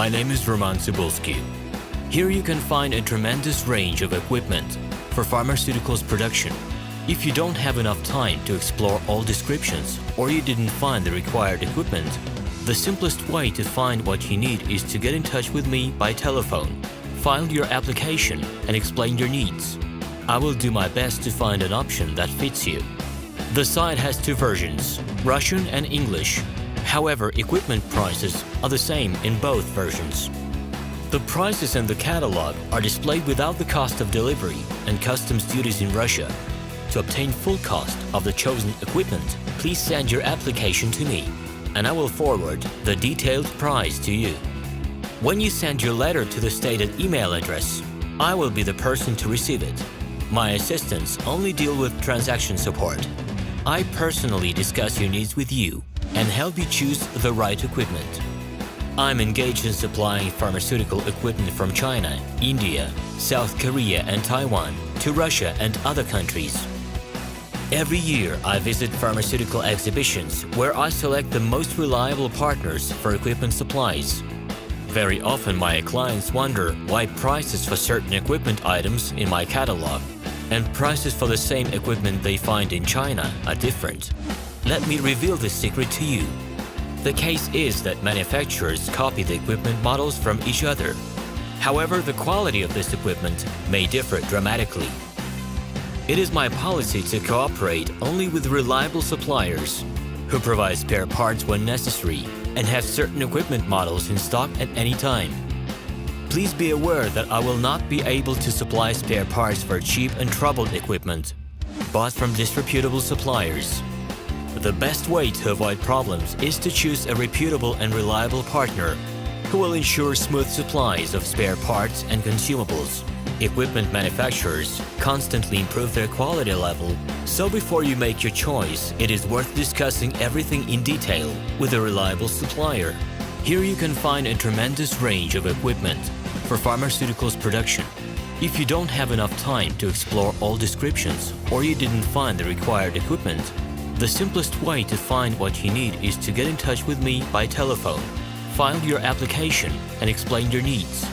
My name is Roman Cybulski. Here you can find a tremendous range of equipment for pharmaceuticals production. If you don't have enough time to explore all descriptions or you didn't find the required equipment, the simplest way to find what you need is to get in touch with me by telephone, file your application, and explain your needs. I will do my best to find an option that fits you. The site has two versions, Russian and English. However, equipment prices are the same in both versions. The prices in the catalog are displayed without the cost of delivery and customs duties in Russia. To obtain full cost of the chosen equipment, please send your application to me, and I will forward the detailed price to you. When you send your letter to the stated email address, I will be the person to receive it. My assistants only deal with transaction support. I personally discuss your needs with you and help you choose the right equipment. I'm engaged in supplying pharmaceutical equipment from China, India, South Korea, and Taiwan to Russia and other countries. Every year, I visit pharmaceutical exhibitions where I select the most reliable partners for equipment supplies. Very often, my clients wonder why prices for certain equipment items in my catalog and prices for the same equipment they find in China are different. Let me reveal this secret to you. The case is that manufacturers copy the equipment models from each other. However, the quality of this equipment may differ dramatically. It is my policy to cooperate only with reliable suppliers who provide spare parts when necessary and have certain equipment models in stock at any time. Please be aware that I will not be able to supply spare parts for cheap and troubled equipment bought from disreputable suppliers. The best way to avoid problems is to choose a reputable and reliable partner who will ensure smooth supplies of spare parts and consumables. Equipment manufacturers constantly improve their quality level, so before you make your choice, it is worth discussing everything in detail with a reliable supplier. Here you can find a tremendous range of equipment for pharmaceuticals production. If you don't have enough time to explore all descriptions or you didn't find the required equipment, the simplest way to find what you need is to get in touch with me by telephone, file your application, and explain your needs.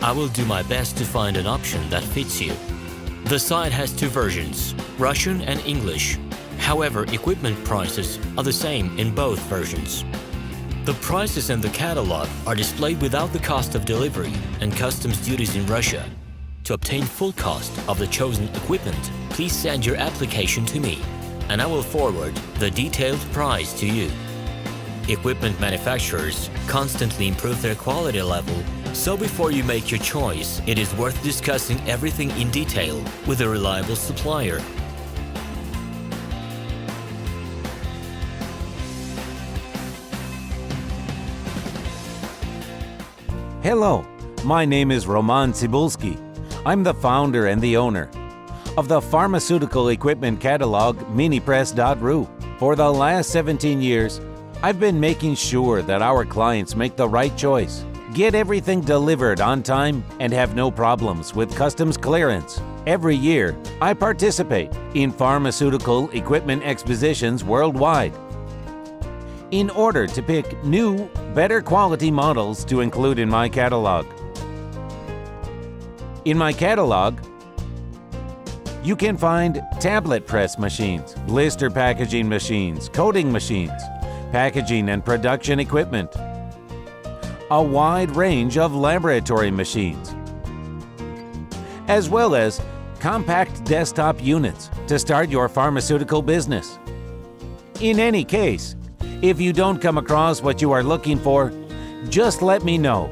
I will do my best to find an option that fits you. The site has two versions, Russian and English. However, equipment prices are the same in both versions. The prices in the catalog are displayed without the cost of delivery and customs duties in Russia. To obtain full cost of the chosen equipment, please send your application to me, and I will forward the detailed price to you. Equipment manufacturers constantly improve their quality level, so before you make your choice, it is worth discussing everything in detail with a reliable supplier. Hello, my name is Roman Cybulski. I'm the founder and the owner of the pharmaceutical equipment catalog minipress.ru. For the last 17 years, I've been making sure that our clients make the right choice, get everything delivered on time, and have no problems with customs clearance. Every year, I participate in pharmaceutical equipment expositions worldwide in order to pick new, better quality models to include in my catalog. In my catalog, you can find tablet press machines, blister packaging machines, coating machines, packaging and production equipment, a wide range of laboratory machines, as well as compact desktop units to start your pharmaceutical business. In any case, if you don't come across what you are looking for, just let me know,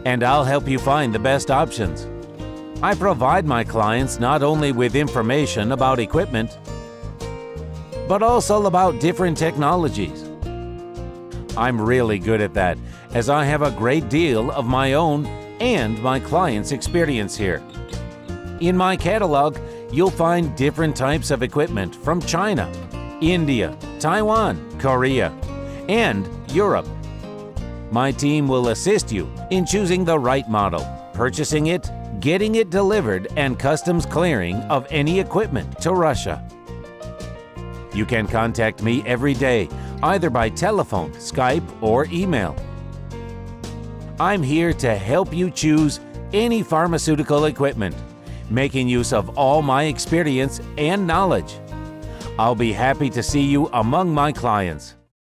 and I'll help you find the best options. I provide my clients not only with information about equipment, but also about different technologies. I'm really good at that, as I have a great deal of my own and my clients' experience here. In my catalog, you'll find different types of equipment from China, India, Taiwan, Korea, and Europe. My team will assist you in choosing the right model, purchasing it, getting it delivered, and customs clearing of any equipment to Russia. You can contact me every day, either by telephone, Skype, or email. I'm here to help you choose any pharmaceutical equipment, making use of all my experience and knowledge. I'll be happy to see you among my clients.